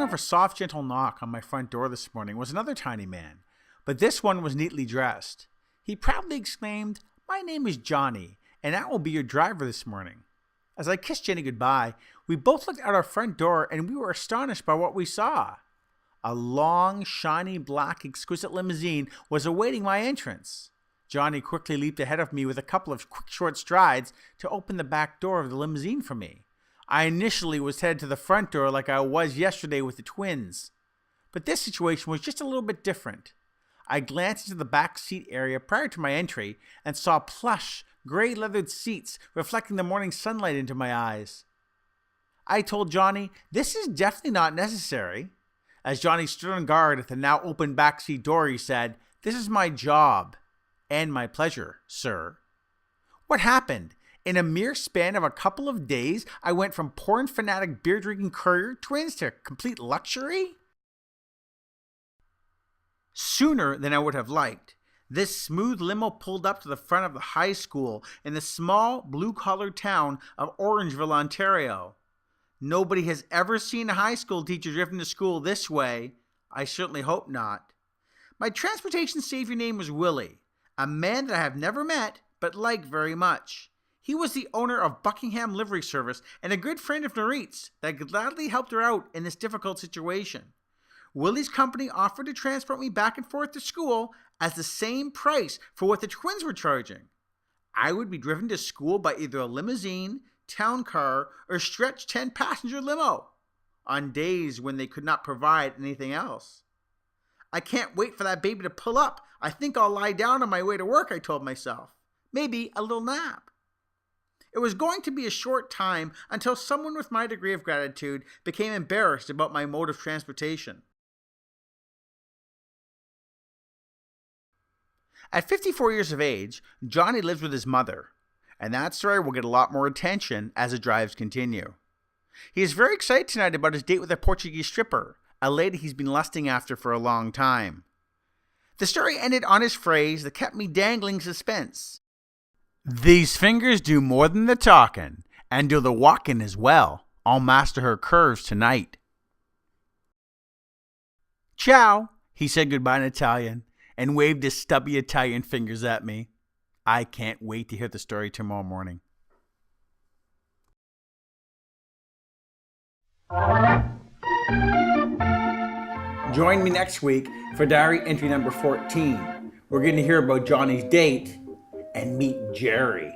of a soft, gentle knock on my front door this morning was another tiny man, but this one was neatly dressed. He proudly exclaimed, "My name is Johnny, and I will be your driver this morning." As I kissed Jenny goodbye, we both looked out our front door and we were astonished by what we saw. A long, shiny, black, exquisite limousine was awaiting my entrance. Johnny quickly leaped ahead of me with a couple of quick, short strides to open the back door of the limousine for me. I initially was headed to the front door like I was yesterday with the twins. But this situation was just a little bit different. I glanced into the back seat area prior to my entry and saw plush, gray leathered seats reflecting the morning sunlight into my eyes. I told Johnny, "This is definitely not necessary." As Johnny stood on guard at the now open backseat door, he said, "This is my job and my pleasure, sir." What happened? In a mere span of a couple of days, I went from porn fanatic beer drinking courier twins to complete luxury? Sooner than I would have liked, this smooth limo pulled up to the front of the high school in the small blue-collar town of Orangeville, Ontario. Nobody has ever seen a high school teacher driven to school this way. I certainly hope not. My transportation savior name was Willie, a man that I have never met but like very much. He was the owner of Buckingham Livery Service and a good friend of Norit's that gladly helped her out in this difficult situation. Willie's company offered to transport me back and forth to school as the same price for what the twins were charging. I would be driven to school by either a limousine, town car, or stretch 10-passenger limo on days when they could not provide anything else. I can't wait for that baby to pull up. I think I'll lie down on my way to work, I told myself. Maybe a little nap. It was going to be a short time until someone with my degree of gratitude became embarrassed about my mode of transportation. At 54 years of age, Johnny lives with his mother, and that story will get a lot more attention as the drives continue. He is very excited tonight about his date with a Portuguese stripper, a lady he's been lusting after for a long time. The story ended on his phrase that kept me dangling suspense. "These fingers do more than the talking, and do the walking as well. I'll master her curves tonight." "Ciao," he said goodbye in Italian, and waved his stubby Italian fingers at me. I can't wait to hear the story tomorrow morning. Join me next week for diary entry number 14. We're going to hear about Johnny's date and meet Jerry.